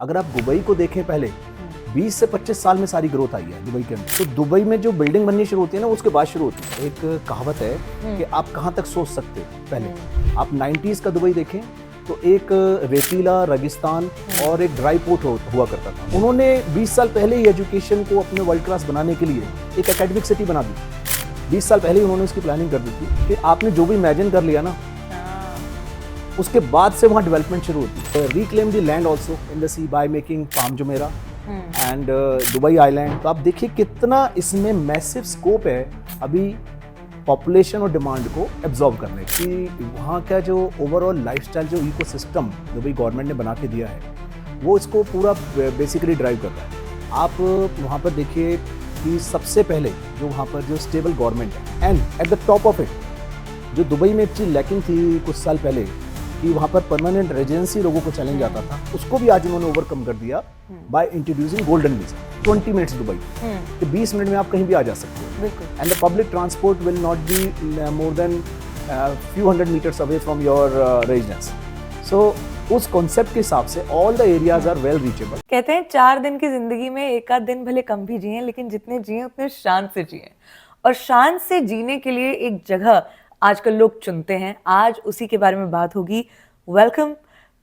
अगर आप दुबई को देखें पहले 20 से 25 साल में सारी ग्रोथ आई है दुबई के अंदर। तो दुबई में जो बिल्डिंग बननी शुरू होती है ना उसके बाद शुरू होती है। एक कहावत है कि आप कहाँ तक सोच सकते हो। पहले आप 90s का दुबई देखें तो एक रेतीला रेगिस्तान और एक ड्राई पोर्ट हुआ करता था। उन्होंने 20 साल पहले ही एजुकेशन को अपने वर्ल्ड क्लास बनाने के लिए एक एकेडमिक सिटी बना दी। 20 साल पहले ही उन्होंने उसकी प्लानिंग कर दी थी कि आपने जो भी इमेजिन कर लिया ना उसके बाद से वहाँ डेवलपमेंट शुरू होती है। Reclaim the land also in the sea by making palm Jumeirah and Dubai island. तो आप देखिए कितना इसमें मैसिव स्कोप है अभी पॉपुलेशन और डिमांड को एब्जॉर्ब करने की। वहाँ का जो ओवरऑल लाइफस्टाइल जो इकोसिस्टम दुबई गवर्नमेंट ने बना के दिया है वो इसको पूरा बेसिकली ड्राइव कर रहा है। आप वहाँ पर देखिए कि सबसे पहले जो वहाँ पर जो स्टेबल गवर्नमेंट है and at the top of it जो दुबई में एक चीज़ लैकिंग थी कुछ साल पहले कि वहाँ पर परमानेंट रेजिडेंसी लोगों को चैलेंज आता था, उसको भी आज उन्होंने ओवरकम कर दिया by introducing golden visa. 20 minutes Dubai तो 20 मिनट में आप कहीं भी आ जा सकते हो and the public transport will not be more than few hundred meters away from your residence. So उस कॉन्सेप्ट के हिसाब से all the areas are well reachable. कहते हैं 4 दिन की जिंदगी में एक आध दिन भले कम भी जिए लेकिन जितने जिए उतने शान से जिए, और शान से जीने के लिए एक जगह आजकल लोग चुनते हैं। आज उसी के बारे में बात होगी। वेलकम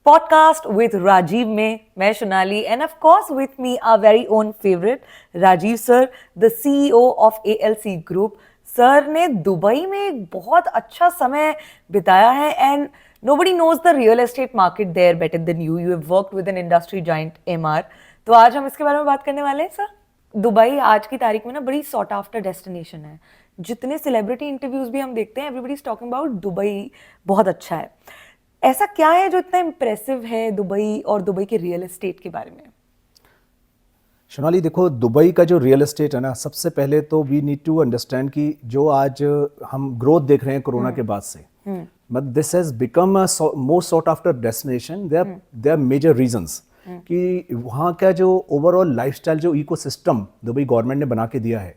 पॉडकास्ट विद राजीव में मैं Sonali and of course with me our very own favourite Rajeev sir, the CEO of ALC group. Sir ने दुबई में एक बहुत अच्छा समय बिताया है and nobody knows the real estate market there better than you. You have worked with an industry giant MR. तो आज हम इसके बारे में बात करने वाले हैं सर। दुबई आज की तारीख में ना बड़ी सॉट आफ्टर डेस्टिनेशन है। जितने सेलिब्रिटी इंटरव्यूज भी हम देखते हैं everybody is talking about Dubai बहुत अच्छा है। ऐसा क्या है जो इतना इम्प्रेसिव है दुबई और दुबई के रियल एस्टेट के बारे में? सोनाली देखो, दुबई का जो रियल एस्टेट है ना, सबसे पहले तो वी नीड टू अंडरस्टैंड कि जो आज हम ग्रोथ देख रहे हैं कोरोना के बाद से, but this has become a most sought after destination. There are major reasons कि वहाँ का जो ओवरऑल लाइफस्टाइल जो इकोसिस्टम दुबई गवर्नमेंट ने बना के दिया है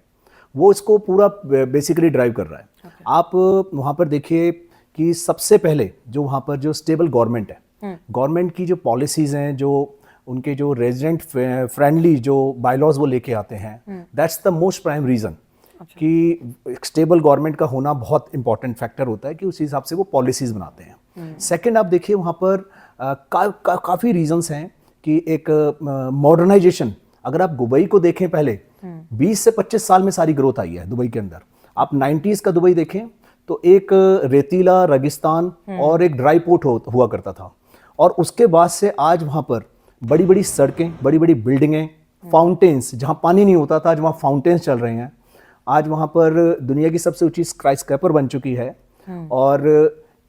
वो इसको पूरा बेसिकली ड्राइव कर रहा है। आप वहाँ पर देखिए कि सबसे पहले जो वहाँ पर जो स्टेबल गवर्नमेंट है, गवर्नमेंट की जो पॉलिसीज़ हैं, जो उनके जो रेजिडेंट फ्रेंडली जो बायलॉज वो लेके आते हैं, that's the most prime reason कि स्टेबल गवर्नमेंट का होना बहुत इंपॉर्टेंट फैक्टर होता है कि उसी हिसाब से वो पॉलिसीज़ बनाते हैं। सेकंड, आप देखिए वहाँ पर काफ़ी रीजंस हैं कि एक मॉडर्नाइजेशन। अगर आप दुबई को देखें पहले 20 से 25 साल में सारी ग्रोथ आई है दुबई के अंदर। आप 90s का दुबई देखें तो एक रेतीला रेगिस्तान और एक ड्राई पोर्ट हुआ करता था, और उसके बाद से आज वहाँ पर बड़ी बड़ी सड़कें, बड़ी बड़ी बिल्डिंगें, फाउंटेन्स, जहाँ पानी नहीं होता था आज वहाँ फाउंटेन्स चल रहे हैं। आज वहाँ पर दुनिया की सबसे ऊंची स्काईस्क्रैपर बन चुकी है, और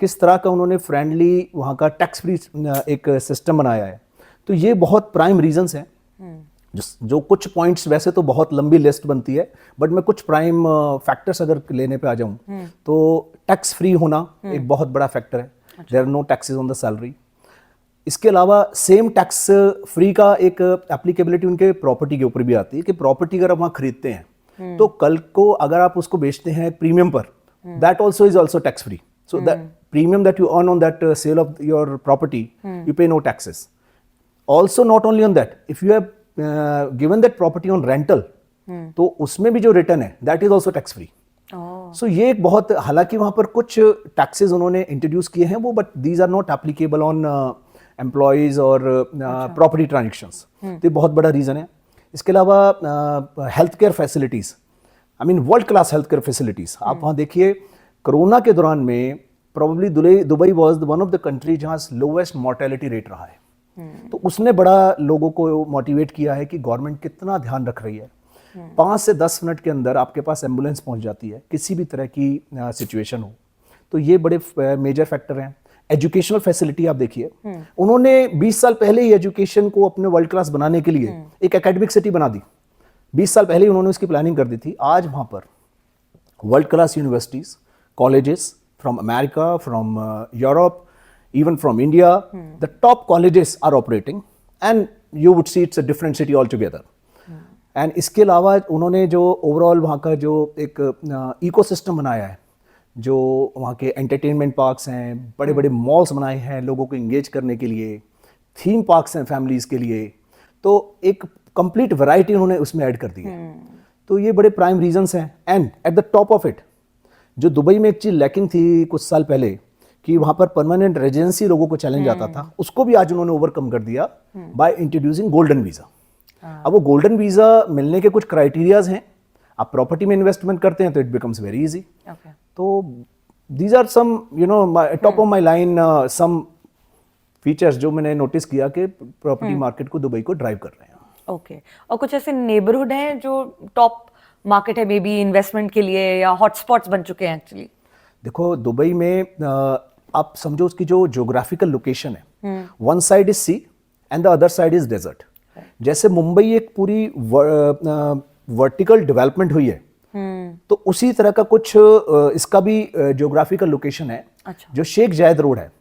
किस तरह का उन्होंने फ्रेंडली वहाँ का टैक्स फ्री एक सिस्टम बनाया है। तो ये बहुत प्राइम रीजंस हैं जो कुछ पॉइंट्स, वैसे तो बहुत लंबी लिस्ट बनती है बट मैं कुछ प्राइम फैक्टर्स अगर लेने पे आ जाऊँ तो टैक्स फ्री होना एक बहुत बड़ा फैक्टर है। There are no taxes on the salary. इसके अलावा सेम टैक्स फ्री का एक एप्लीकेबिलिटी उनके प्रॉपर्टी के ऊपर भी आती है कि प्रॉपर्टी अगर आप वहाँ खरीदते हैं तो कल को अगर आप उसको बेचते हैं प्रीमियम पर, that also is also tax free. So that premium that you earn on that sale of your property you pay no taxes. Also not only on that, if you have given that property on rental तो उसमें भी जो return है that is also tax free. So ये एक बहुत, हालांकि वहाँ पर कुछ टैक्सेस उन्होंने इंट्रोड्यूस किए हैं वो, but these are not applicable on employees और प्रॉपर्टी ट्रांजेक्शंस। तो ये बहुत बड़ा रीज़न है। इसके अलावा health care facilities, I mean world class health care facilities. आप वहाँ देखिए कोरोना के दौरान में probably Dubai was one of the country जहाँ लोवेस्ट मॉर्टेलिटी रेट रहा है। तो उसने बड़ा लोगों को मोटिवेट किया है कि गवर्नमेंट कितना ध्यान रख रही है। 5 से 10 मिनट के अंदर आपके पास एम्बुलेंस पहुंच जाती है किसी भी तरह की सिचुएशन हो। तो ये बड़े मेजर फैक्टर हैं। एजुकेशनल फैसिलिटी आप देखिए, उन्होंने 20 साल पहले ही एजुकेशन को अपने वर्ल्ड क्लास बनाने के लिए एक एकेडमिक सिटी बना दी। 20 साल पहले ही उन्होंने उसकी प्लानिंग कर दी थी। आज वहाँ पर world class universities, colleges from America, from Europe, even from India, the top colleges are operating and you would see it's a different city altogether. And इसके अलावा उन्होंने जो ओवरऑल वहाँ का जो एक इकोसिस्टम बनाया है, जो वहाँ के एंटरटेनमेंट पार्क्स हैं, बड़े बड़े मॉल्स बनाए हैं लोगों को इंगेज करने के लिए, थीम पार्क्स हैं फैमिलीज़ के लिए, तो एक कंप्लीट वैरायटी उन्होंने उसमें ऐड कर दी है। तो ये बड़े प्राइम रीजंस हैं। And at the top of it, जो दुबई में एक चीज लैकिंग थी कुछ साल पहले कि वहां पर परमानेंट रेजिडेंसी लोगों को चैलेंज आता था, उसको भी आज उन्होंने ओवरकम कर दिया बाय इंट्रोड्यूसिंग गोल्डन वीजा। अब वो गोल्डन वीजा मिलने के कुछ क्राइटेरियाज हैं। आप प्रॉपर्टी में इन्वेस्टमेंट करते हैं तो इट बिकम्स वेरी इजी। तो these are some top of my line some features जो मैंने नोटिस किया कि प्रॉपर्टी मार्केट को दुबई को ड्राइव कर रहे हैं। ओके और कुछ ऐसे नेबरहुड हैं जो टॉप मार्केट है मे बी इन्वेस्टमेंट के लिए या हॉटस्पॉट्स बन चुके हैं एक्चुअली? देखो दुबई में आप समझो उसकी जो ज्योग्राफिकल लोकेशन है, one side is sea and the other side is desert. जैसे मुंबई एक पूरी वर्टिकल डेवलपमेंट हुई है, तो उसी तरह का कुछ इसका भी ज्योग्राफिकल लोकेशन है। अच्छा। जो शेख जायद रोड है,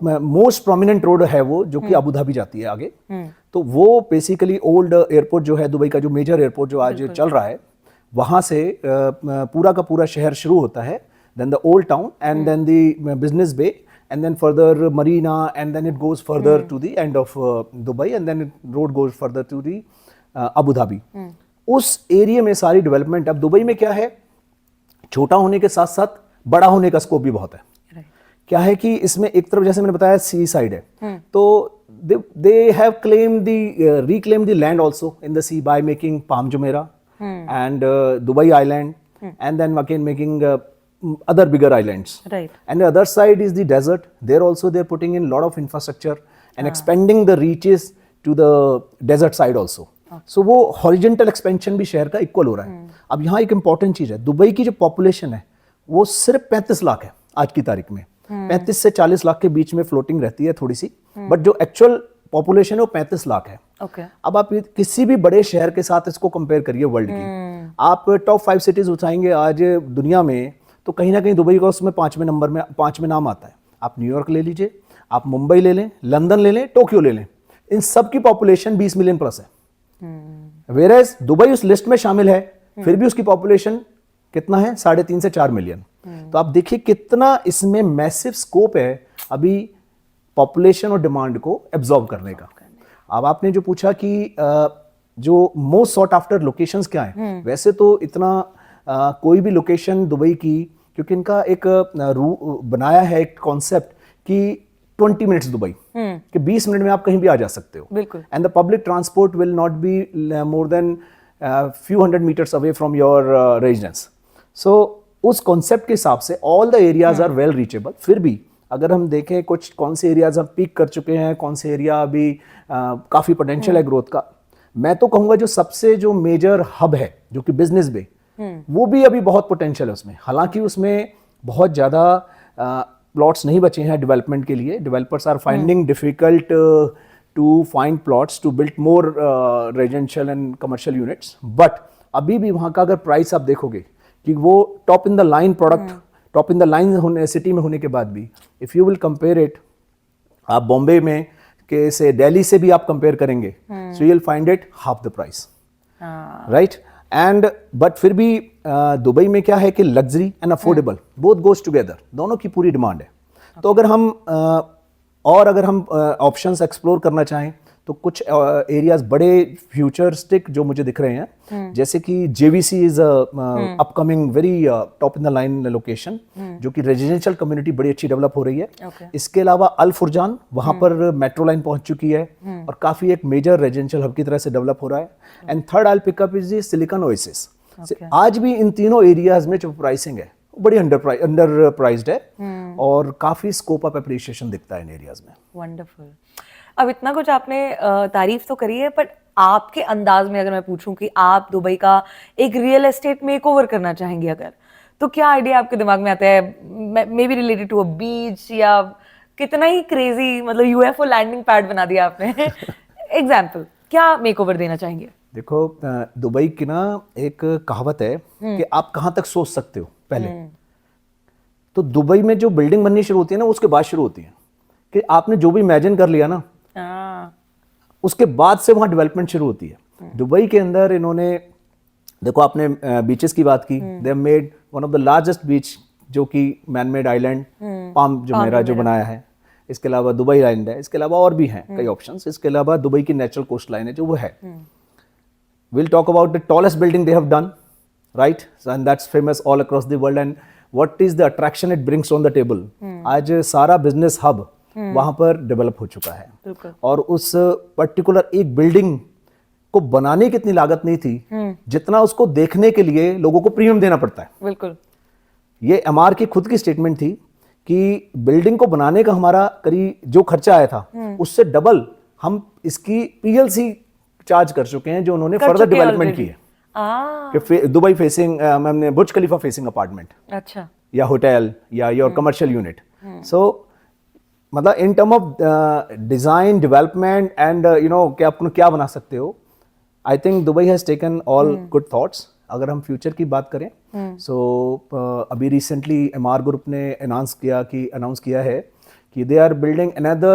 मोस्ट प्रोमिनेंट रोड है वो, जो कि अबू धाबी जाती है आगे। तो वो बेसिकली ओल्ड एयरपोर्ट जो है दुबई का, जो मेजर एयरपोर्ट जो आज चल रहा है, वहां से पूरा का पूरा शहर शुरू होता है, then the old town and then the business bay and then further Marina and then it goes further to the end of Dubai and then road goes further to the Abu Dhabi. उस area में सारी development. अब Dubai में क्या है, छोटा होने के साथ साथ बड़ा होने का स्कोप भी बहुत है। क्या है कि इसमें एक तरफ जैसे मैंने बताया सी साइड है, तो they have claimed reclaimed the land also in the sea by making Palm Jumeirah and Dubai Island, and then again making other bigger islands. Right. And the other side is the desert. There also they're putting in a lot of infrastructure and expanding the reaches to the desert side also. So वो horizontal expansion भी शहर का equal हो रहा है। अब यहाँ एक important चीज है, दुबई की जो population है वो सिर्फ 35 लाख है आज की तारीख में। 35 से 40 लाख के बीच में फ्लोटिंग रहती है थोड़ी सी, बट जो एक्चुअल पॉपुलेशन है वो 35 लाख है। अब आप किसी भी बड़े शहर के साथ इसको कंपेयर करिए वर्ल्ड की, आप टॉप 5 सिटीज उठाएंगे आज दुनिया में, तो कहीं ना कहीं दुबई का उसमें 5वें नंबर में 5 में नाम आता है। आप न्यूयॉर्क ले लीजिए, आप मुंबई ले लें, लंदन ले लें, टोक्यो ले लें, इन सब की पॉपुलेशन 20 मिलियन प्लस है। वेयरएज दुबई उस लिस्ट में शामिल है, फिर भी उसकी पॉपुलेशन कितना है, 3.5 से 4 मिलियन। तो आप देखिए कितना इसमें मैसिव स्कोप है अभी पॉपुलेशन और डिमांड को एब्जॉर्ब करने का। अब आपने जो पूछा कि जो मोस्ट सॉट आफ्टर लोकेशंस क्या हैं, वैसे तो इतना कोई भी लोकेशन दुबई की, क्योंकि इनका एक बनाया है एक कॉन्सेप्ट कि 20 मिनट्स दुबई, कि 20 मिनट में आप कहीं भी आ जा सकते हो। बिल्कुल। And the public transport will not be more than few hundred meters away from your residence. So उस कॉन्सेप्ट के हिसाब से all the areas are well reachable. फिर भी अगर हम देखें कुछ कौन से एरियाज हम पीक कर चुके हैं, कौन से एरिया अभी काफी पोटेंशियल है ग्रोथ का, मैं तो कहूंगा जो सबसे जो मेजर हब है जो कि बिजनेस बे, वो भी अभी बहुत पोटेंशियल है उसमें। हालांकि उसमें बहुत ज्यादा प्लॉट्स नहीं बचे हैं डेवलपमेंट के लिए। Developers are finding difficult to find plots to build more residential and commercial units, but अभी भी वहाँ का अगर प्राइस आप देखोगे कि वो top in the line product, top in the line होने सिटी में होने के बाद भी, if you will compare it, आप बॉम्बे में के से दिल्ली से भी आप कंपेयर करेंगे, so you will find it half the price, right. And but फिर भी दुबई में क्या है कि luxury and affordable both goes together, दोनों की पूरी डिमांड है। तो अगर हम ऑप्शंस एक्सप्लोर करना चाहें तो कुछ एरियाज बड़े फ्यूचरिस्टिक जो मुझे दिख रहे हैं, जैसे कि JVC is upcoming very top in the line location, जो कि रेजिडेंशियल कम्युनिटी बड़ी अच्छी डेवलप हो रही है। इसके अलावा अल फुरजान, वहां पर मेट्रो लाइन पहुंच चुकी है और काफी एक मेजर रेजिडेंशियल हब की तरह से डेवलप हो रहा है। And third I pickup is the silicon oasis. आज भी इन तीनों एरियाज में जो प्राइसिंग है बड़ी अंडर प्राइस्ड है और काफी स्कोप ऑफ एप्रिसिएशन दिखता है इन एरियाज में। वंडरफुल। अब इतना कुछ आपने तारीफ तो करी है, बट आपके अंदाज में अगर मैं पूछूं कि आप दुबई का एक रियल एस्टेट मेकओवर करना चाहेंगे अगर, तो क्या आइडिया आपके दिमाग में आता है? Maybe related to a beach, या कितना ही क्रेजी, मतलब यूएफओ लैंडिंग पैड बना दिया आपने एग्जाम्पल, क्या मेकओवर देना चाहेंगे? देखो दुबई की ना एक कहावत है कि आप कहां तक सोच सकते हो पहले, तो दुबई में जो बिल्डिंग बननी शुरू होती है ना उसके बाद शुरू होती है कि आपने जो भी इमेजिन कर लिया ना, उसके बाद से वहां डेवलपमेंट शुरू होती है। दुबई के अंदर इन्होंने, देखो आपने बीचेस की बात की, they have made one of the largest beach, जो कि man made island Palm Jumeirah जो बनाया है। इसके अलावा दुबई आइलैंड है, इसके अलावा और भी हैं कई ऑप्शंस। इसके अलावा दुबई की नेचुरल कोस्ट लाइन है जो वो है। We'll talk about the tallest building they have done, right? And that's famous all across the world. And what is the attraction it brings on the table? आज सारा business hub वहां पर develop हो चुका है। बिल्कुल। और उस पर्टिकुलर एक बिल्डिंग को बनाने की इतनी लागत नहीं थी जितना उसको देखने के लिए लोगों को प्रीमियम देना पड़ता है। बिल्कुल। ये एमआर की खुद की स्टेटमेंट थी कि बिल्डिंग को बनाने का हमारा करीब जो खर्चा आया था उससे डबल हम इसकी पीएलसी चार्ज कर चुके हैं जो उन्होंने फर्दर डेवलपमेंट की है कि दुबई फेसिंग हमने बुर्ज खलीफा फेसिंग अपार्टमेंट अच्छा या होटल या योर कमर्शियल यूनिट। सो मतलब in term of design development and you know कि आप क्या बना सकते हो, I think Dubai has taken all good thoughts. अगर हम फ्यूचर की बात करें अभी रिसेंटली एमआर ग्रुप ने अनाउंस किया है कि they are building another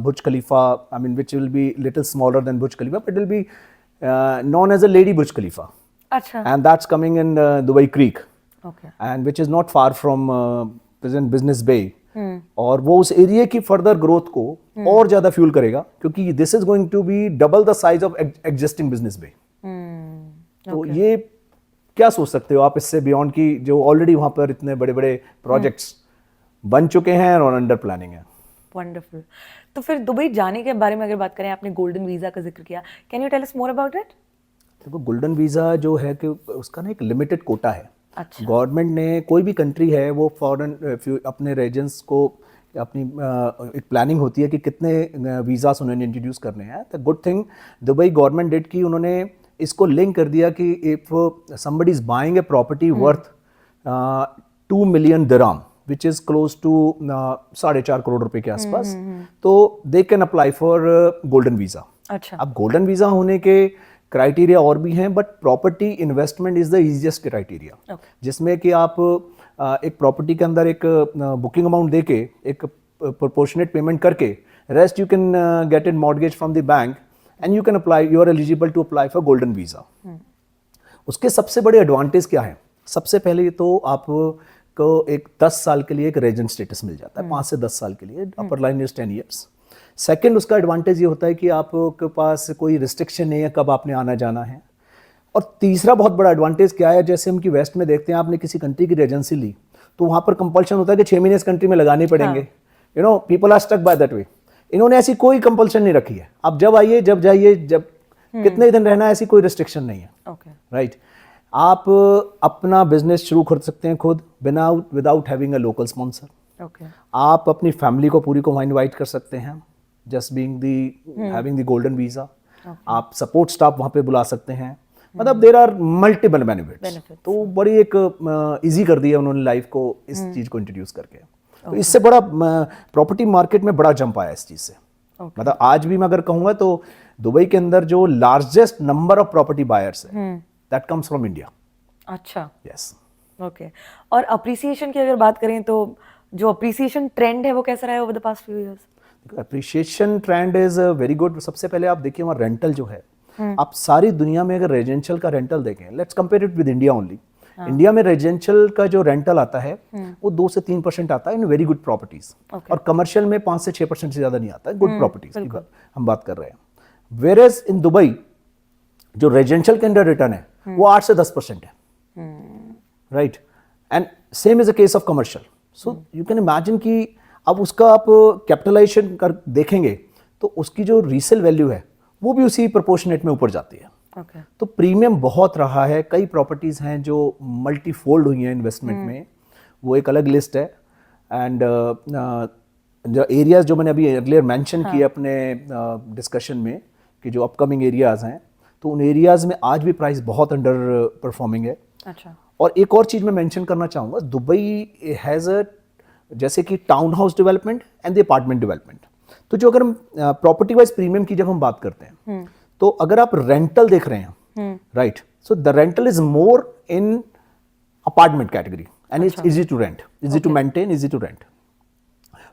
Burj Khalifa, I mean, which will be little smaller than Burj Khalifa, but it will be known as a Lady Burj Khalifa. अच्छा। And that's coming in Dubai Creek, Okay. and which is not far from present Business Bay. और वो उस area की further growth को और ज्यादा fuel करेगा क्योंकि this is going to be double the size of existing Business Bay. तो ये क्या सोच सकते हो आप इससे बियॉन्ड की जो ऑलरेडी वहां पर इतने बड़े बड़े प्रोजेक्ट्स बन चुके हैं और अंडर प्लानिंग है। वंडरफुल। तो फिर दुबई जाने के बारे में अगर बात करें, आपने गोल्डन वीजा का जिक्र किया, can you tell us more about it? देखो गोल्डन वीजा जो है कि उसका ना एक लिमिटेड कोटा है। अच्छा। गवर्नमेंट ने कोई भी कंट्री है वो फॉरेन अपने रेजिडेंट्स को अपनी एक प्लानिंग होती है कि कितने वीज़ास उन्होंने इंट्रोड्यूस करने हैं। The good thing Dubai government did कि उन्होंने इसको लिंक कर दिया कि if somebody is buying a property worth 2 million dirham which is close to 4.5 crore रुपए के आसपास, तो they can apply for golden visa. अच्छा। अब गोल्डन वीजा होने के क्राइटेरिया और भी हैं but property investment is the easiest criteria, जिसमें कि आप एक प्रॉपर्टी के अंदर एक बुकिंग अमाउंट देके एक प्रोपोर्शनेट पेमेंट करके rest you can get in mortgage from the bank and you can apply, you are eligible to apply for golden visa. उसके सबसे बड़े एडवांटेज क्या है? सबसे पहले तो आप को एक 10 साल के लिए एक रेजिडेंट स्टेटस मिल जाता है, 5 से 10 साल के लिए, अपर लाइन इज 10 ईयर्स। सेकंड उसका एडवांटेज ये होता है कि आपके पास कोई रिस्ट्रिक्शन नहीं है कब आपने आना जाना है। और तीसरा बहुत बड़ा एडवांटेज क्या है, जैसे हम कि वेस्ट में देखते हैं आपने किसी कंट्री की रेजेंसी ली तो वहाँ पर कंपल्शन होता है कि 6 महीने इस कंट्री में लगाने पड़ेंगे। You know people are stuck by that way. इन्होंने ऐसी कोई कंपल्शन नहीं रखी है, आप जब आइए जब जाइए, जब कितने दिन रहना है, ऐसी कोई रिस्ट्रिक्शन नहीं है। राइट आप अपना बिजनेस शुरू कर सकते हैं खुद without having a local sponsor. आप अपनी फैमिली को पूरी को इनवाइट कर सकते हैं just being the having the golden visa. आप सपोर्ट स्टाफ वहां पे बुला सकते हैं, मतलब देयर आर मल्टीपल बेनिफिट्स। तो बड़ी एक इजी कर दिया उन्होंने लाइफ को इस चीज को इंट्रोड्यूस करके। तो इससे बड़ा प्रॉपर्टी मार्केट में बड़ा जंप आया इस चीज से। मतलब आज भी मैं अगर कहूंगा तो दुबई के अंदर जो largest number of property buyers है दैट कम्स फ्रॉम इंडिया। अच्छा। यस। ओके। और अप्रिसिएशन की अगर बात करें तो जो अप्रिसिएशन ट्रेंड है वो कैसा रहा है over the past few years? Appreciation trend is very good. सबसे पहले आप देखिए वहाँ रेंटल जो है, आप सारी दुनिया में अगर रेजिडेंशियल का रेंटल देखें, let's compare it with India only. India में रेजिडेंशियल का जो रेंटल आता है वो 2 से 3% आता है इन वेरी गुड प्रॉपर्टीज, और कमर्शियल में 5 से 6% से ज्यादा नहीं आता है गुड प्रॉपर्टीज की हम बात कर रहे हैं। वेयर एज इन दुबई जो रेजिडेंशियल के अंदर रिटर्न है वो 8 से 10% है। Right, and same is a case of commercial. So you can imagine कि अब उसका आप कैपिटलाइजेशन कर देखेंगे तो उसकी जो रीसेल वैल्यू है वो भी उसी प्रोपोर्शनेट में ऊपर जाती है। तो प्रीमियम बहुत रहा है। कई प्रॉपर्टीज हैं जो मल्टी फोल्ड हुई हैं इन्वेस्टमेंट में, वो एक अलग लिस्ट है। एंड जो एरियाज जो मैंने अभी अर्लियर मेंशन किए अपने डिस्कशन में कि जो अपकमिंग एरियाज हैं, तो उन एरियाज में आज भी प्राइस बहुत अंडर परफॉर्मिंग है। अच्छा। और एक और चीज मैं मेंशन करना चाहूँगा, दुबई हैज़ अ जैसे कि town house development and the apartment development. तो जो अगर हम प्रॉपर्टी वाइज प्रीमियम की जब हम बात करते हैं तो अगर आप रेंटल देख रहे हैं, right, so the rental is more in apartment category and it's easy to rent, easy to maintain, easy to rent.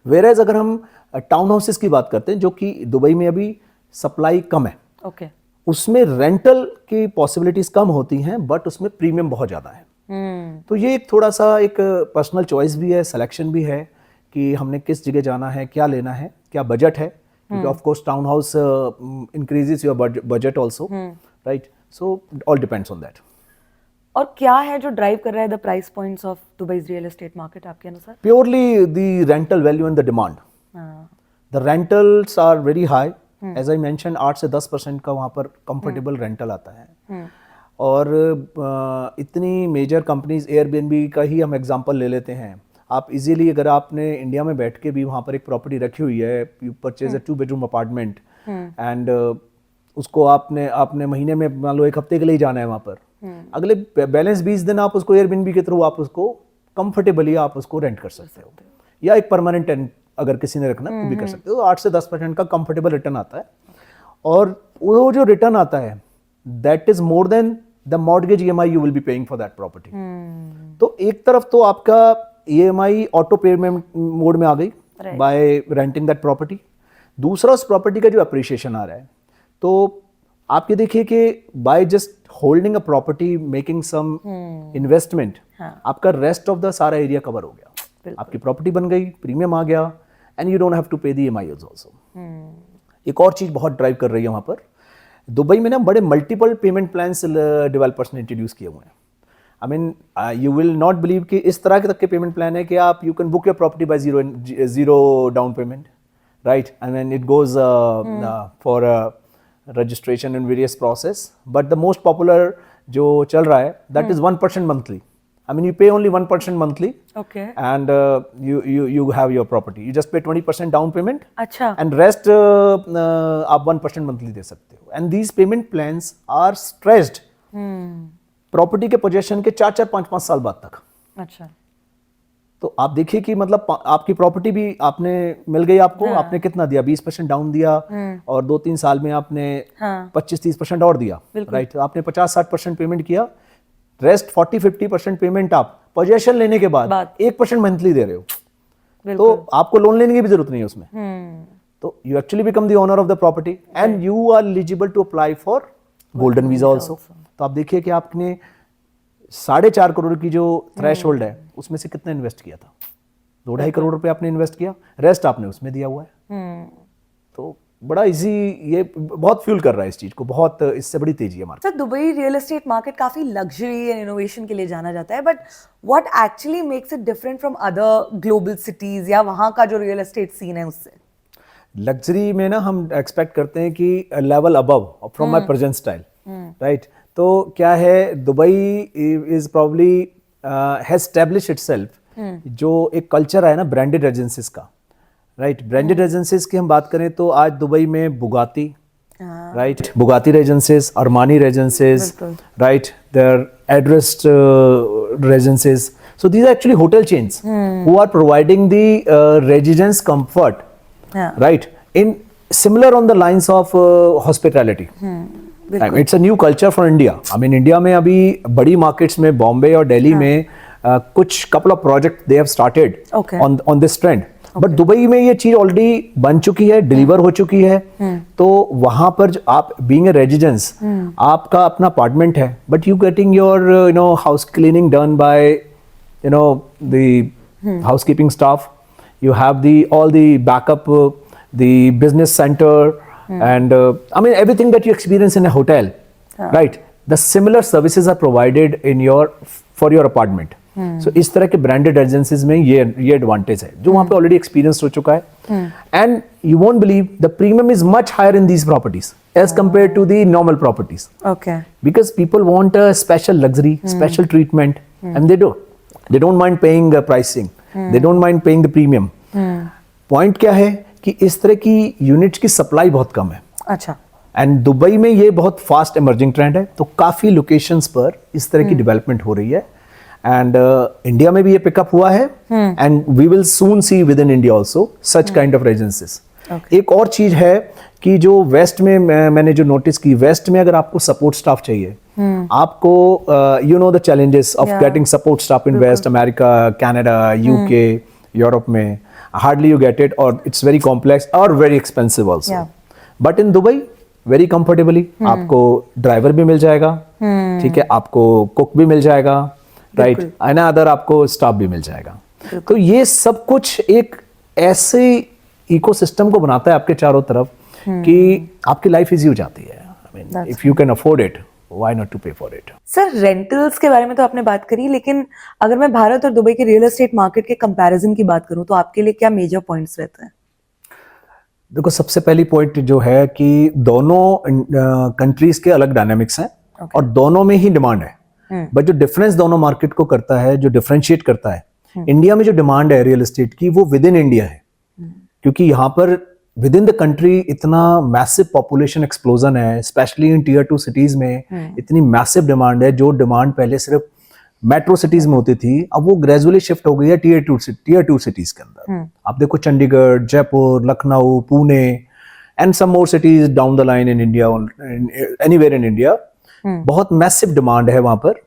Whereas अगर हम टाउन हाउसेस की बात करते हैं जो कि दुबई में अभी सप्लाई कम है, उसमें रेंटल की पॉसिबिलिटीज कम होती हैं बट उसमें प्रीमियम बहुत ज्यादा है। तो ये एक थोड़ा सा एक पर्सनल चॉइस भी है, सिलेक्शन भी है कि हमने किस जगह जाना है, क्या लेना है, क्या बजट है, क्योंकि of course town house increases your budget also, right? So all depends on that. और क्या है जो ड्राइव कर रहा है the price points of Dubai real estate market आपके अनुसार? Purely the rental value and the demand. हाँ, The rentals are very high. As I mentioned, 8 से 10% का वहाँ पर कंफर्टेबल रेंटल आता है. और इतनी मेजर कंपनीज, एयरबीएनबी का ही हम एग्जांपल ले लेते हैं. आप इजीली, अगर आपने इंडिया में बैठ के भी वहाँ पर एक प्रॉपर्टी रखी हुई है, you purchase a 2 bedroom apartment and उसको आपने महीने में मान लो 1 हफ्ते के लिए ही जाना है वहाँ पर, अगले बैलेंस 20 दिन आप उसको एयरबीएनबी के थ्रू आप उसको कंफर्टेबली आप उसको रेंट कर सकते हो, या एक परमानेंट टेंट अगर किसी ने रखना तो भी कर सकते हो. 8 से 10% का कंफर्टेबल रिटर्न आता है. और वो जो रिटर्न आता है that is more than the mortgage EMI you will be paying for that property. तो एक तरफ तो आपका ईएमआई ऑटो पेमेंट मोड में आ गई बाय रेंटिंग दैट प्रॉपर्टी. दूसरा, उस प्रॉपर्टी का जो अप्रिशिएशन आ रहा है, तो आप ये देखिए कि by just holding a property, making some investment, आपका रेस्ट ऑफ द सारा एरिया कवर हो गया. आपकी प्रॉपर्टी बन गई, प्रीमियम आ गया, and you don't have to pay the EMIs also. एक और चीज बहुत ड्राइव कर रही है वहां पर, दुबई में ना बड़े मल्टीपल पेमेंट प्लान्स डेवलपर्स ने इंट्रोड्यूस किए हुए हैं. I mean you will not believe कि इस तरह के तक के पेमेंट प्लान है कि आप you can book your property by zero down payment, right? And then it goes for registration and various process, but the most popular जो चल रहा है that is 1% monthly. I mean you pay only 1% monthly, okay, and you have your property. You just pay 20% down payment, अच्छा, and rest आप 1% monthly दे सकते हो. And these payment plans are stretched property के possession के 4-4, 5-5 साल बाद तक. अच्छा, तो आप देखिए कि मतलब आपकी प्रॉपर्टी भी आपने मिल गई आपको, आपने कितना दिया, 20% डाउन दिया, और 2-3 साल में आपने 25-30% और दिया, राइट? आपने 50-60% पेमेंट किया, रेस्ट 40-50% पेमेंट आप पोजेशन लेने के बाद 1% मंथली दे रहे हो. तो आपको लोन लेने की भी जरूरत नहीं है उसमें. तो you actually become the owner of the property and you are eligible to apply for golden visa also. तो आप देखिए कि आपने 4.5 करोड़ की जो थ्रेश होल्ड है उसमें से कितना इन्वेस्ट किया था? 2-2.5 करोड़ रुपए आपने इन्वेस्ट किया, रेस्ट आपने उसमें दिया हुआ है. तो बड़ा इजी, ये बहुत फ्यूल कर रहा है इस चीज को, बहुत इससे बड़ी तेजी है market. Sir, Dubai real estate market काफी लग्जरी एंड इनोवेशन के लिए जाना जाता है, but what actually makes it different from other global cities या वहां का जो रियल एस्टेट सीन है उससे? लग्जरी में ना हम एक्सपेक्ट करते हैं कि level above from my present style, right? तो क्या है, Dubai is probably has established itself, जो एक कल्चर है ना ब्रांडेड एजेंसीज का, राइट? ब्रांडेड एजेंसीज की हम बात करें तो आज दुबई में Bugatti, right? Bugatti residences, Armani residences, right? Their Address residences. So these are actually hotel chains who are providing the residence comfort, right? In similar on the lines of hospitality. It's a new culture for India. I mean India में अभी बड़ी markets में बॉम्बे और दिल्ली में कुछ couple of projects they have started on this trend. But Dubai में ये चीज ऑलरेडी बन चुकी है, डिलीवर हो चुकी है. तो वहां पर आप बीइंग ए रेजिडेंस, आपका अपना अपार्टमेंट है, but you getting your house cleaning done by the housekeeping staff. You have all the backup, the business center, and I mean everything that you experience in a hotel, right? The similar services are provided for your apartment. So इस तरह के branded agencies में ये advantage है जो वहाँ पे already experienced हो चुका है. And you won't believe the premium is much higher in these properties as compared to the normal properties. Okay. Because people want a special luxury, special treatment, and they do. They don't mind paying pricing. They don't mind paying the premium. Point क्या है कि इस तरह की units की supply बहुत कम है. अच्छा. एंड दुबई में ये बहुत फास्ट इमर्जिंग ट्रेंड है, तो काफी लोकेशंस पर इस तरह की डेवलपमेंट हो रही है. एंड इंडिया में भी ये पिकअप हुआ है, and we will soon see within India also such kind of residences. एक और चीज है कि जो वेस्ट में मैंने जो नोटिस की, वेस्ट में अगर आपको सपोर्ट स्टाफ चाहिए, आपको you know the challenges of getting support staff in west America, Canada, UK, Europe में हार्डली यू गेट इट, और इट्स वेरी कॉम्प्लेक्स और very expensive also. But in Dubai very comfortably आपको driver भी मिल जाएगा, ठीक है, आपको कुक भी मिल जाएगा, राइट, एंड अदर आपको स्टाफ भी मिल जाएगा. तो ये सब कुछ एक ऐसे इकोसिस्टम को बनाता है आपके चारों तरफ कि आपकी लाइफ इजी हो जाती है। I mean if you can afford it, why not to pay for it. Sir rentals के बारे में तो आपने बात करी, लेकिन अगर मैं भारत और दुबई के रियल एस्टेट मार्केट के कंपैरिजन की बात करूं तो आपके लिए क्या मेजर पॉइंट्स रहते हैं? देखो, सबसे पहली पॉइंट जो है कि दोनों कंट्रीज के अलग डायनामिक्स हैं और दोनों में ही डिमांड है। बट जो डिफरेंस दोनों मार्केट को करता है, जो डिफरेंशिएट करता है, इंडिया में जो डिमांड है रियल एस्टेट की वो विद इन इंडिया है, क्योंकि यहाँ पर विद इन द कंट्री इतना मैसिव पॉपुलेशन एक्सप्लोजन है, स्पेशली इन टीयर 2 सिटीज में इतनी मैसिव डिमांड है। जो डिमांड पहले सिर्फ मेट्रो सिटीज में होती थी, अब वो ग्रेजुअली शिफ्ट हो गई है टीयर टू सिटीज के अंदर। आप देखो Chandigarh, Jaipur, Lucknow, Pune and some more cities down the line in India, anywhere in India, बहुत मैसिव डिमांड है वहां पर।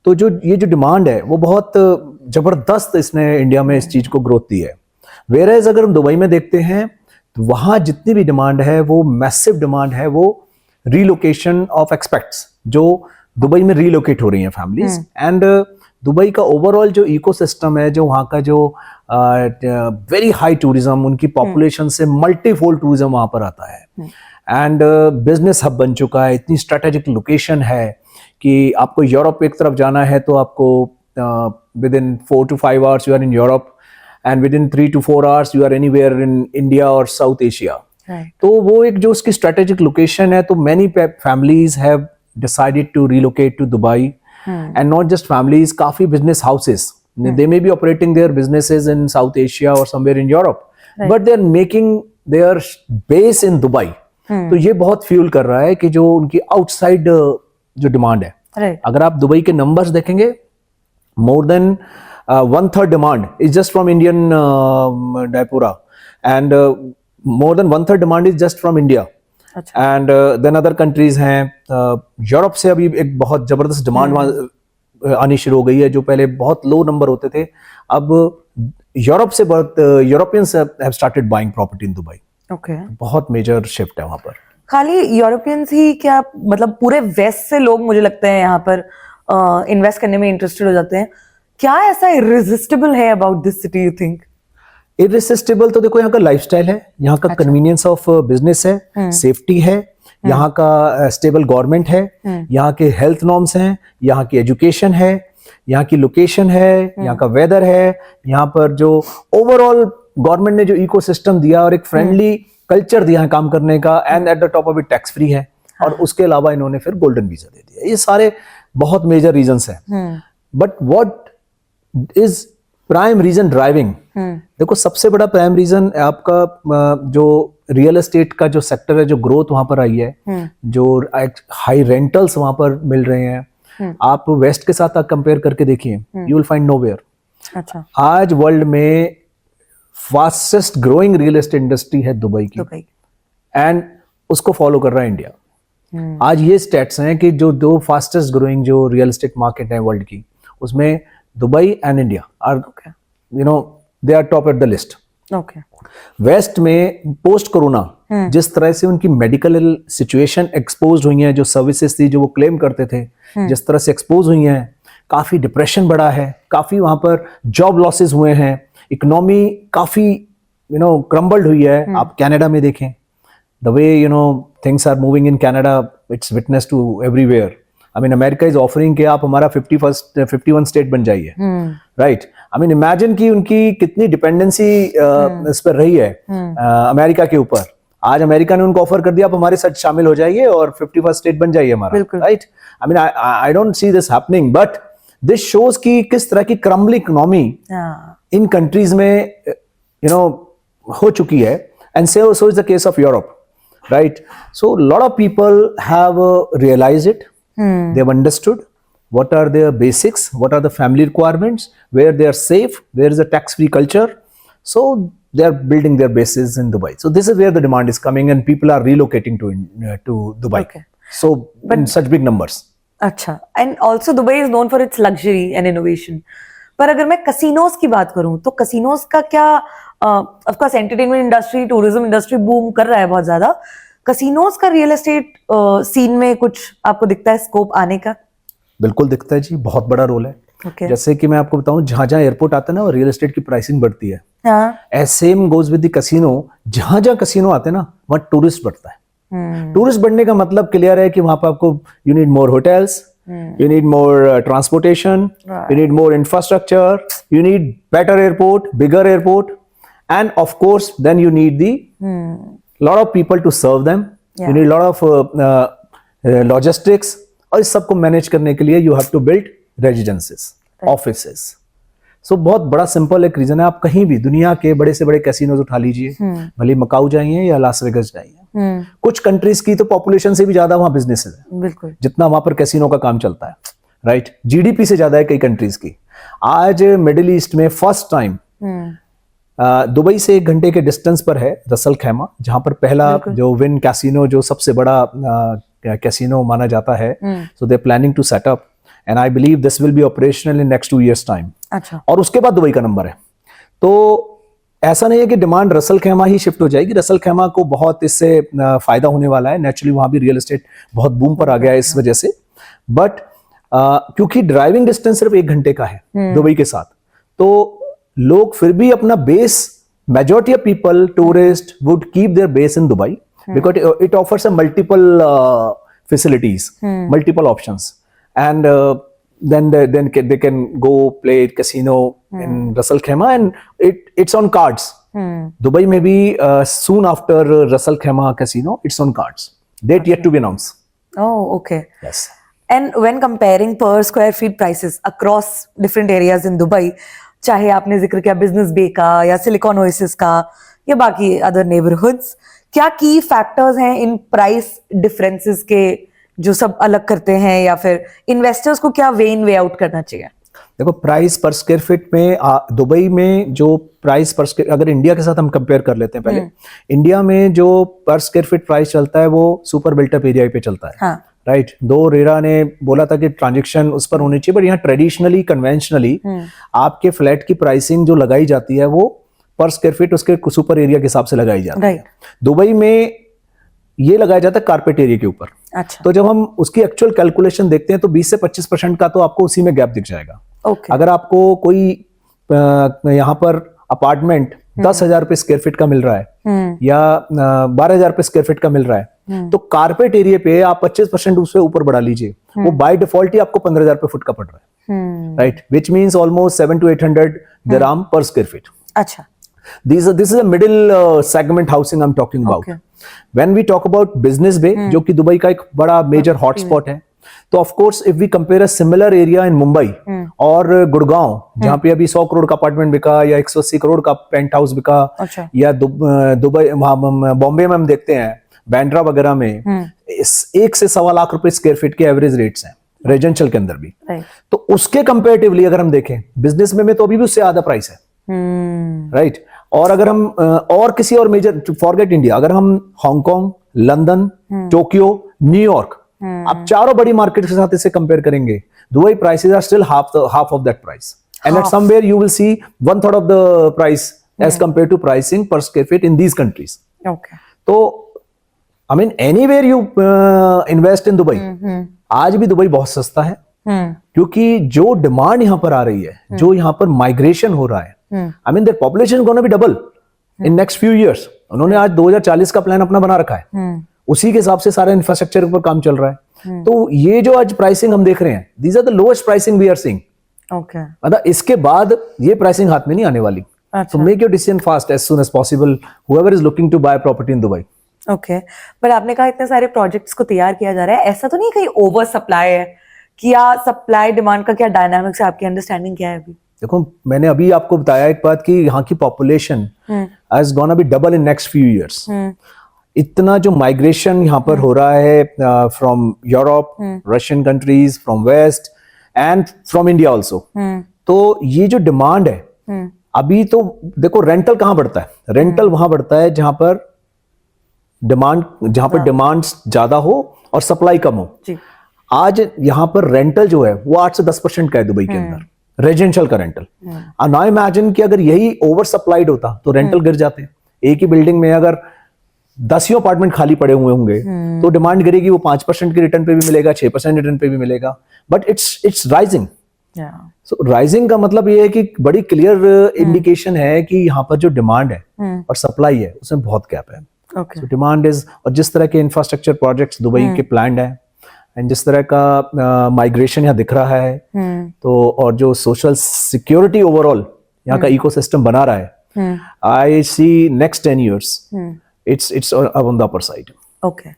तो जो ये जो डिमांड है वो बहुत जबरदस्त इसने इंडिया में इस चीज को ग्रोथ दी है। वेयरएज अगर हम दुबई में देखते हैं तो वहां जितनी भी डिमांड है वो मैसिव डिमांड है, वो रीलोकेशन ऑफ एक्सपेक्ट्स, जो दुबई में रीलोकेट हो रही हैं फैमिलीज। एंड दुबई का ओवरऑल जो इकोसिस्टम है, जो वहाँ का जो वेरी हाई टूरिज्म, उनकी पॉपुलेशन से मल्टीफोल्ड टूरिज्म वहाँ पर आता है एंड बिजनेस हब बन चुका है। इतनी स्ट्रेटेजिक लोकेशन है कि आपको यूरोप एक तरफ जाना है तो आपको within 4 to 5 hours you are in Europe and within 3 to 4 hours you are anywhere in India और साउथ एशिया। तो वो एक जो उसकी स्ट्रेटेजिक लोकेशन है, तो many families have decided to relocate to Dubai, and not just families, काफी business houses, they may be operating their businesses in South Asia or somewhere in Europe, but they are making their base in Dubai. तो ये बहुत fuel कर रहा है कि जो उनकी आउटसाइड जो डिमांड है, अगर आप दुबई के नंबर्स देखेंगे, more than 1/3 demand is just from Indian diaspora, and more than 1/3 demand is just from India. And then other countries हैं। यूरोप से अभी एक बहुत जबरदस्त डिमांड वहां आनी शुरू हो गई है, जो पहले बहुत लो नंबर होते थे, अब यूरोप से बहुत Europeans have started buying property in Dubai. Okay, बहुत मेजर शिफ्ट है वहां पर। खाली यूरोपियंस ही क्या, मतलब पूरे वेस्ट से लोग मुझे लगता है यहाँ पर इन्वेस्ट करने में इंटरेस्टेड हो जाते हैं। क्या ऐसा इररेसिस्टिबल है about this city, you think? Irresistible तो देखो, यहाँ का लाइफस्टाइल है, यहाँ का कन्वीनियंस ऑफ बिजनेस है, सेफ्टी है, यहाँ का स्टेबल गवर्नमेंट है, यहाँ के हेल्थ नॉर्म्स हैं, यहाँ की एजुकेशन है, यहाँ की लोकेशन है, यहाँ का वेदर है, यहाँ पर जो ओवरऑल गवर्नमेंट ने जो इकोसिस्टम दिया और एक फ्रेंडली कल्चर दिया है काम करने का, and at the top of it tax free है, और उसके अलावा इन्होंने फिर गोल्डन वीजा दे दिया। ये सारे बहुत मेजर रीजंस हैं। But what is prime reason driving? देखो, सबसे बड़ा प्राइम रीजन आपका जो रियल एस्टेट का जो सेक्टर है, जो ग्रोथ वहां पर आई है, जो हाई रेंटल्स वहां पर मिल रहे हैं, आप वेस्ट के साथ कंपेयर करके देखिए, यू विल फाइंड नोवेयर। अच्छा, आज वर्ल्ड में fastest growing real estate industry है दुबई की, एंड उसको फॉलो कर रहा है इंडिया। आज ये स्टेट्स हैं कि जो दो फास्टेस्ट ग्रोइंग जो रियल एस्टेट मार्केट है वर्ल्ड की, उसमें Dubai and India are, you know, they are top at the list. West में पोस्ट कोरोना जिस तरह से उनकी मेडिकल सिचुएशन एक्सपोज हुई है, जो सर्विसेज थी जो वो क्लेम करते थे, जिस तरह से एक्सपोज हुई हैं, काफी डिप्रेशन बढ़ा है, काफी वहां पर जॉब लॉसेस हुए हैं, इकोनॉमी काफी क्रम्बल्ड हुई है। आप कनाडा में देखें, the way things are moving in Canada, it's witness to everywhere. I mean, America is offering कि आप हमारा 51 स्टेट बन जाइए, राइट? आई मीन, इमेजिन कि उनकी कितनी डिपेंडेंसी इस पर रही है अमेरिका के ऊपर। आज अमेरिका ने उनको ऑफर कर दिया, आप हमारे साथ शामिल हो जाइए और 51 स्टेट बन जाइए हमारा, right? I mean, I don't see this happening, but this shows कि किस तरह की क्रम्बलिंग इकोनॉमी इन कंट्रीज में हो चुकी है, and so is the case of Europe, right? So a lot of people have realized it. They have understood what are their basics, what are the family requirements, where they are safe, where is the tax-free culture. So they are building their bases in Dubai. So this is where the demand is coming, and people are relocating to Dubai. Okay. So in such big numbers. अच्छा, and also Dubai is known for its luxury and innovation. पर अगर मैं casinos की बात करूं तो casinos का क्या, of course entertainment industry, tourism industry boom कर रहा है बहुत ज्यादा, कसिनोज का रियल एस्टेट सीन में कुछ आपको दिखता है स्कोप आने का? बिल्कुल दिखता है जी, बहुत बड़ा रोल है। Okay. जैसे कि मैं आपको बताऊं, जहां जहां एयरपोर्ट आता है ना, रियल एस्टेट की प्राइसिंग बढ़ती है। हाँ। Same goes with the casino. जहां जहां कसिनो आते हैं ना, वहां टूरिस्ट बढ़ता है। टूरिस्ट बढ़ने का मतलब क्लियर है कि वहां पर आपको you need more hotels, you need more transportation, you need more infrastructure, you need better airport, bigger airport, and of course then you need the lot of people to serve them. You need lot of logistics, और इस सबको manage करने के लिए you have to build residences, offices. So बहुत बड़ा simple एक reason है। आप कहीं भी दुनिया के बड़े से बड़े कैसीनोज उठा लीजिए, भले मकाऊ जाइए या लास वेगस जाइए, कुछ कंट्रीज की तो पॉपुलेशन से भी ज्यादा वहां बिजनेस है, बिल्कुल, जितना वहां पर कैसीनो का काम चलता है, राइट। जीडीपी से ज्यादा है कई कंट्रीज की। आज मिडिल ईस्ट में फर्स्ट टाइम दुबई से 1 घंटे के डिस्टेंस पर है रसल खैमा, जहां पर पहला जो विन कैसीनो, जो सबसे बड़ा कैसीनो माना जाता है, so they planning to set up and I believe this will be operational in next 2 years time. अच्छा। और उसके बाद दुबई का नंबर है। तो ऐसा नहीं है कि डिमांड रसल खैमा ही शिफ्ट हो जाएगी। रसल खैमा को बहुत इससे फायदा होने वाला है। नेचुरली वहां भी रियल एस्टेट बहुत बूम पर आ गया है इस वजह से। बट क्योंकि ड्राइविंग डिस्टेंस सिर्फ 1 घंटे का है दुबई के साथ, तो लोग फिर भी अपना base, majority of people, tourist would keep their base in Dubai because it offers a multiple facilities, multiple options, and then they can go play casino in Ras Al Khaimah, and it's on cards. Dubai may be soon after Ras Al Khaimah casino, it's on cards. Date yet to be announced. Oh, okay. Yes. And when comparing per square feet prices across different areas in Dubai, चाहे आपने जिक्र किया business बे का या silicon oasis का या बाकी other neighbourhoods, क्या की फैक्टर्स हैं इन प्राइस डिफरेंसेस के जो सब अलग करते हैं, या फिर इन्वेस्टर्स को क्या वे इन वे आउट करना चाहिए? देखो, प्राइस पर स्क्वायर फीट में दुबई में जो प्राइस पर स्क्वायर, अगर इंडिया के साथ हम कंपेयर कर लेते हैं पहले, इंडिया में जो पर स्क्वायर फीट प्राइस चलता है वो सुपर बिल्टअप एरिया पे चलता है। हाँ। राइट। दो रेरा ने बोला था कि ट्रांजेक्शन उस पर होनी चाहिए, बट यहाँ ट्रेडिशनली कन्वेंशनली आपके फ्लैट की प्राइसिंग जो लगाई जाती है वो पर स्क्वायर फीट उसके सुपर एरिया के हिसाब से लगाई जाती है। दुबई में ये लगाया जाता है कारपेट एरिया के ऊपर। अच्छा। तो जब हम उसकी एक्चुअल कैलकुलेशन देखते हैं तो 20 से 25% का तो आपको उसी में गैप दिख जाएगा। अगर आपको कोई यहाँ पर अपार्टमेंट 10,000 रुपए स्क्वायर फीट का मिल रहा है या 12,000 रुपए स्क्वायर फीट का मिल रहा है, तो कारपेट एरिया पे आप 25% उससे ऊपर बढ़ा लीजिए, वो बाय डिफॉल्ट ही आपको 15,000 रुपए फुट का पड़ रहा है, right, which means almost 700 to 800 दिरहम पर स्क्वायर फीट। अच्छा। This is a middle segment housing I'm talking about. Okay. When we talk about Business Bay, जो कि दुबई का एक बड़ा मेजर हॉटस्पॉट है, तो of course if we compare a similar area in Mumbai और गुड़गांव, जहां पे अभी 100 करोड़ का अपार्टमेंट बिका या 180 करोड़ का पेंट हाउस बिका, अच्छा। या दुबई, बॉम्बे में हम देखते हैं बैंड्रा वगैरह में 1 से 1.25 लाख रुपए स्क्वायर फीट के एवरेज रेट्स हैं रेजिडेंशियल के अंदर भी। तो उसके कंपेरेटिवली अगर हम देखें बिजनेस में तो अभी भी उससे आधा प्राइस है, राइट। और अगर हम और किसी और मेजर, फॉरगेट इंडिया, अगर हम हांगकांग, लंदन, टोक्यो, न्यूयॉर्क, आप चारों बड़ी मार्केट के साथ इसे कंपेयर करेंगे, Dubai prices are still half of that price, and at somewhere you will see 1/3 of the price as compare to pricing per square feet in these countries. तो I mean anywhere you invest in Dubai, आज भी Dubai बहुत सस्ता है, क्योंकि जो demand यहां पर आ रही है, जो यहां पर माइग्रेशन हो रहा है, I mean their population is gonna be double in next few years. उन्होंने आज 2040 का प्लान अपना बना रखा है, उसी के हिसाब से सारा इंफ्रास्ट्रक्चर पर काम चल रहा है। तो ये जो आज प्राइसिंग हम देख रहे हैं, these are the lowest pricing we are seeing. मतलब इसके बाद ये प्राइसिंग हाथ में नहीं आने वाली। So make your decision fast as soon as possible, whoever is looking to buy property in Dubai. Okay, पर आपने कहा इतने सारे प्रोजेक्ट्स को तैयार किया जा रहा है, ऐसा तो नहीं कहीं ओवर सप्लाई है? क्या सप्लाई डिमांड का क्या डायनामिक्स है, आपकी अंडरस्टैंडिंग क्या है अभी? देखो, मैंने अभी आपको बताया एक बात कि यहाँ की population has gonna be double in next few years. इतना जो माइग्रेशन यहाँ पर हो रहा है from Europe, Russian countries, from west and from India also, तो ये जो डिमांड है अभी, तो देखो रेंटल कहाँ बढ़ता है? रेंटल वहां बढ़ता है जहां पर डिमांड ज्यादा हो और सप्लाई कम हो। आज यहाँ पर रेंटल जो है वो 8 से 10% का है दुबई के अंदर, रेजिडेंशियल का रेंटल। नाउ इमेजिन कि अगर यही ओवर सप्लाइड होता तो रेंटल गिर जाते। एक ही बिल्डिंग में अगर 10 ही अपार्टमेंट खाली पड़े हुए होंगे तो डिमांड गिरेगी, वो 5% के रिटर्न पे भी मिलेगा, 6% रिटर्न पे भी मिलेगा, but it's rising. Yeah. So rising का मतलब ये है कि बड़ी क्लियर इंडिकेशन है कि यहाँ पर जो डिमांड है और सप्लाई है उसमें बहुत गैप है. Okay. सो डिमांड इज, और जिस तरह के इंफ्रास्ट्रक्चर प्रोजेक्ट्स दुबई के प्लान्ड हैं एंड जिस तरह का माइग्रेशन यहाँ दिख रहा है, तो और जो सोशल सिक्योरिटी ओवरऑल यहाँ का इकोसिस्टम बना रहा है, I see next 10 years it's on the upper side. Okay.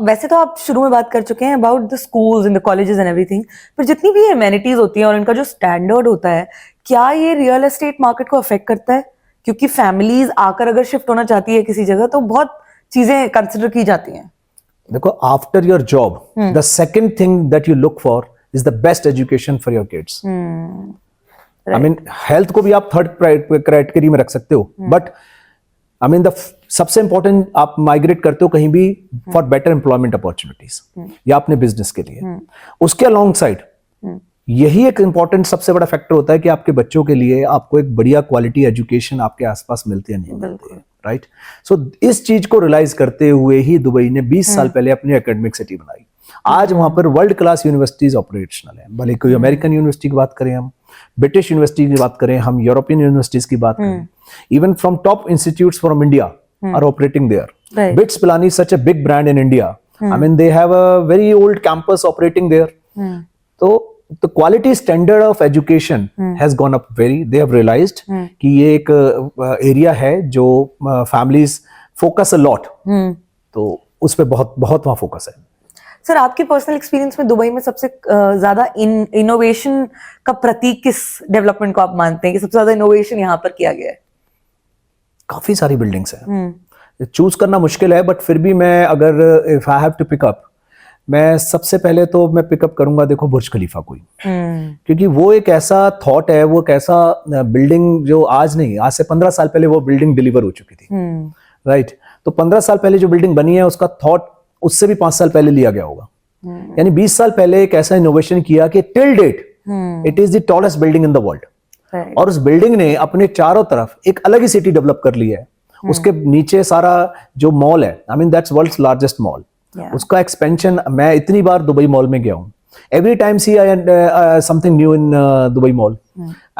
वैसे तो आप शुरू में बात कर चुके हैं about the schools and the colleges and everything, पर जितनी भी एमेनिटीज होती हैं और इनका जो स्टैंडर्ड होता है, क्या ये रियल एस्टेट मार्केट को अफेक्ट करता है? क्योंकि फैमिलीज आकर अगर शिफ्ट होना चाहती है किसी जगह तो बहुत चीजें कंसिडर की जाती हैं. देखो, after your job the second thing that you look for is the best education for your kids. I mean health को भी आप थर्ड क्राइटेरिया में रख सकते हो, बट आई मीन द सबसे इंपॉर्टेंट, आप माइग्रेट करते हो कहीं भी फॉर बेटर एम्प्लॉयमेंट अपॉर्चुनिटीज या अपने बिजनेस के लिए. उसके अलोंग साइड यही एक इंपॉर्टेंट सबसे बड़ा फैक्टर होता है कि आपके बच्चों के लिए आपको एक बढ़िया क्वालिटी एजुकेशन आपके आसपास मिलती है, नहीं मिलती है, राइट. सो इस चीज को रियलाइज करते हुए ही दुबई ने 20 साल पहले अपनी एकेडमिक सिटी बनाई. आज वहां पर वर्ल्ड क्लास यूनिवर्सिटीज ऑपरेशनल है, भले कोई अमेरिकन यूनिवर्सिटी की बात करें, हम ब्रिटिश यूनिवर्सिटी की बात करें, हम यूरोपियन यूनिवर्सिटीज की बात करें, even from top institutes from India are operating there. BITS Pilani is such a big brand in India. I mean, they have a very old campus operating there. So the quality standard of education has gone up very. They have realized कि ये एक area है जो families focus a lot. तो उस पे बहुत बहुत वहाँ फोकस है. सर, आपके पर्सनल एक्सपीरियंस में दुबई में सबसे ज्यादा इनोवेशन का प्रतीक किस डेवलपमेंट को आप मानते हैं कि सबसे ज्यादा इनोवेशन यहाँ पर किया गया है? काफी सारी बिल्डिंग्स हैं, चूज करना मुश्किल है, बट फिर भी मैं अगर if I have to pick up, मैं सबसे पहले तो मैं पिकअप करूंगा, देखो, बुर्ज खलीफा को ही. क्योंकि वो एक ऐसा थॉट है, वो एक ऐसा बिल्डिंग जो आज नहीं, आज से 15 साल पहले वो बिल्डिंग डिलीवर हो चुकी थी, राइट. तो 15 साल पहले जो बिल्डिंग बनी है उसका थॉट उससे भी 5 साल पहले लिया गया होगा. यानी 20 साल पहले एक ऐसा इनोवेशन किया कि till date it is the tallest building in the world. और उस बिल्डिंग ने अपने चारों तरफ एक अलग ही सिटी डेवलप कर ली है. उसके नीचे सारा जो मॉल है, I mean that's world's largest mall. उसका एक्सपेंशन, मैं इतनी बार दुबई मॉल में गया हूँ, every time see I something new in Dubai mall,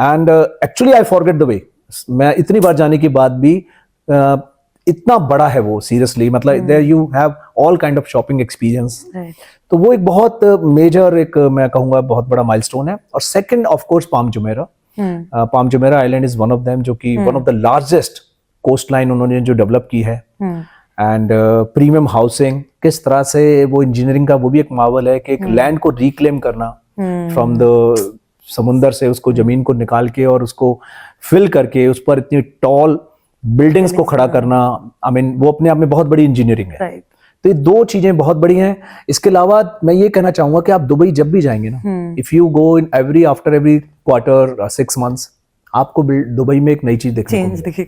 and actually I forget the way. मैं इतनी बार जाने के बाद भी इतना बड़ा है वो, सीरियसली, मतलब there you have all kind of shopping experience. तो वो एक बहुत मेजर, एक मैं कहूँगा बहुत बड़ा माइलस्टोन है. और second of course palm Jumeirah. Palm Jumeirah island is one of them, जो कि one of the largest coast line उन्होंने जो डेवलप की है. एंड प्रीमियम हाउसिंग, किस तरह से वो इंजीनियरिंग का वो भी एक मावल है कि एक लैंड को रिक्लेम करना फ्रॉम द समुंदर से, उसको जमीन को निकाल के और उसको फिल करके उस पर इतनी टॉल बिल्डिंग्स को खड़ा करना. आई मीन वो अपने आप में बहुत बड़ी इंजीनियरिंग है. तो ये दो चीजें बहुत बड़ी हैं. इसके अलावा मैं ये कहना चाहूंगा कि आप दुबई जब भी जाएंगे ना, if you go in after every quarter 6 months, आपको दुबई में एक नई चीज देखने को मिलेगी.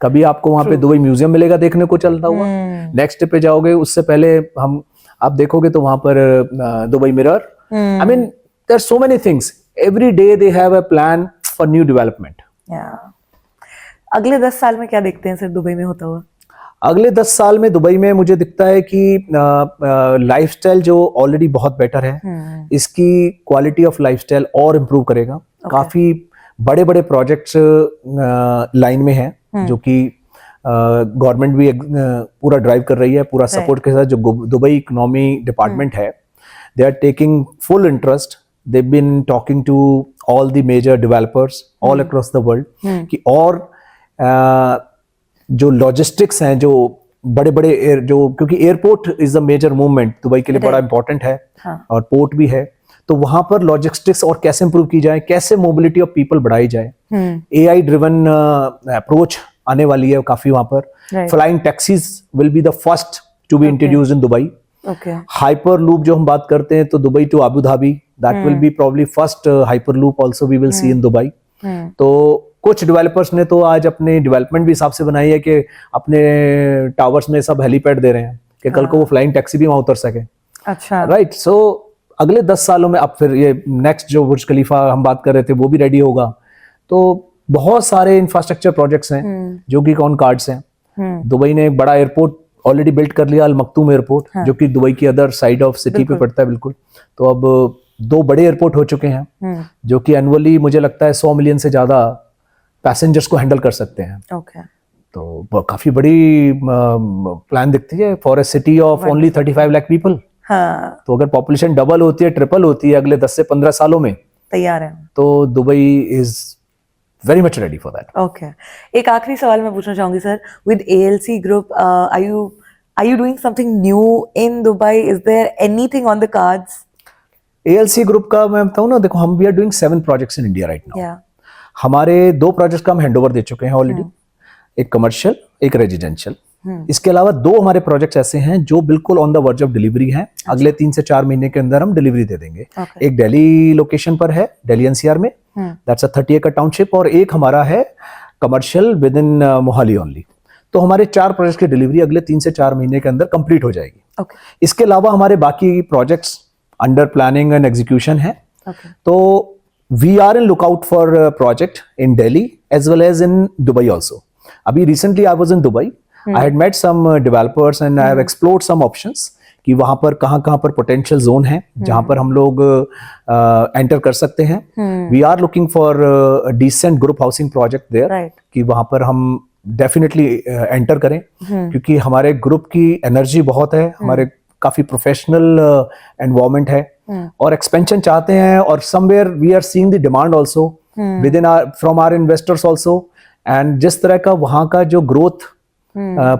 कभी आपको वहां पे दुबई म्यूजियम मिलेगा देखने को चलता हुआ, नेक्स्ट पे जाओगे उससे पहले आप देखोगे तो वहां पर Dubai mirror. I mean there are so many things, every day they have a plan for new development. अगले 10 साल में क्या देखते हैं सर दुबई में होता हुआ? अगले 10 साल में दुबई में मुझे दिखता है कि लाइफस्टाइल जो ऑलरेडी बहुत बेटर है, इसकी क्वालिटी ऑफ लाइफस्टाइल और इम्प्रूव करेगा. काफी बड़े बड़े प्रोजेक्ट्स लाइन में हैं, जो कि गवर्नमेंट भी पूरा ड्राइव कर रही है, पूरा सपोर्ट के साथ. जो दुबई इकोनॉमी डिपार्टमेंट है, they are taking full interest. they've been talking to all the major developers all across the world कि और जो लॉजिस्टिक्स हैं, जो बड़े बड़े जो, क्योंकि airport is a major movement Dubai के लिए, बड़ा इंपॉर्टेंट है. और पोर्ट भी है, तो वहां पर लॉजिस्टिक्स और कैसे इंप्रूव की जाए, कैसे मोबिलिटी ऑफ पीपल बढ़ाई जाए. AI ड्रिवन अप्रोच आने वाली है काफी वहां पर. Flying taxis will be the first to be introduced in Dubai. Hyper loop जो हम बात करते हैं, तो Dubai to Abu Dhabi, that will be probably first hyper loop also we will see in Dubai. तो कुछ डेवलपर्स ने तो आज अपने डेवलपमेंट भी हिसाब से बनाई है कि अपने टावर्स में सब हेलीपैड दे रहे हैं कि कल को वो फ्लाइंग टैक्सी भी वहां उतर सके. अच्छा, राइट. सो अगले 10 सालों में अब फिर ये नेक्स्ट जो बुर्ज खलीफा हम बात कर रहे थे वो भी रेडी होगा. तो बहुत सारे इंफ्रास्ट्रक्चर प्रोजेक्ट्स हैं जो कि ऑन कार्ड्स हैं. दुबई ने एक बड़ा एयरपोर्ट ऑलरेडी बिल्ड कर लिया, अल मखतूम एयरपोर्ट, जो कि दुबई की अदर साइड ऑफ सिटी पे पड़ता है बिल्कुल. तो अब 2 बड़े एयरपोर्ट हो चुके हैं जो कि एनुअली मुझे लगता है 100 मिलियन से ज़्यादा पैसेंजर्स को हैंडल कर सकते हैं। ओके, तो काफ़ी बड़ी प्लान दिखती है for a city of only 35 lakh people. हाँ, तो अगर पॉपुलेशन डबल होती है, ट्रिपल होती है अगले 10 से 15 सालों में, तैयार है। तो Dubai is very much ready for that. Okay, एक आखिरी सवाल मैं पूछना चाहूंगी sir, with ALC group are you doing something new in Dubai? Is there anything on the cards? ALC group का मैं बताऊं ना, देखो हम we are doing 7 projects in India right now. Yeah. हमारे 2 प्रोजेक्ट्स का हम हैंडओवर दे चुके हैं ऑलरेडी, एक कमर्शियल एक रेजिडेंशियल। इसके अलावा 2 हमारे प्रोजेक्ट्स ऐसे हैं जो बिल्कुल on the verge of delivery हैं। अगले 3 से 4 महीने के अंदर हम डिलीवरी दे देंगे। Okay. एक दिल्ली लोकेशन पर है, दिल्ली NCR में, दैट्स अ 30 एकड़ टाउनशिप, और एक हमारा है commercial with in Mohali only. तो हमारे 4 प्रोजेक्ट की डिलीवरी अगले 3 से 4 महीने के अंदर कंप्लीट हो जाएगी। Okay. इसके अलावा हमारे बाकी projects under planning and execution है। Okay. तो we are in lookout for project in Delhi as well as in Dubai also. अभी recently I was in Dubai, I had met some developers and I have explored some options कि वहां पर कहाँ पर potential zone है जहां पर हम लोग एंटर कर सकते हैं। We are looking for decent group housing project there, Right. कि वहां पर हम डेफिनेटली एंटर करें, क्योंकि हमारे ग्रुप की एनर्जी बहुत है, हमारे काफी प्रोफेशनल एनवायरनमेंट है और एक्सपेंशन चाहते हैं, और somewhere we are seeing the demand also within from our investors also. And जिस तरह का वहां का जो ग्रोथ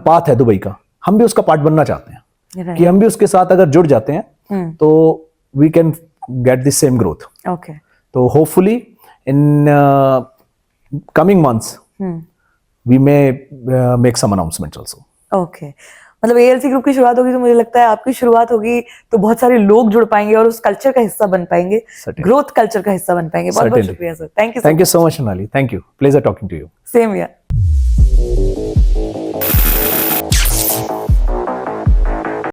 पाथ है दुबई का, हम भी उसका पार्ट बनना चाहते हैं। Right. कि हम भी उसके साथ अगर जुड़ जाते हैं तो we can get the same growth. Okay. तो hopefully in coming months we may make some announcements also. Okay, मतलब ALC ग्रुप की शुरुआत होगी तो मुझे लगता है आपकी शुरुआत होगी तो बहुत सारे लोग जुड़ पाएंगे और उस कल्चर का हिस्सा बन पाएंगे, Certainly. ग्रोथ कल्चर का हिस्सा बन पाएंगे। बहुत बहुत Certainly. शुक्रिया sir, thank you Thank you so much, Sonali. Thank you. Pleasure talking to you. Same here.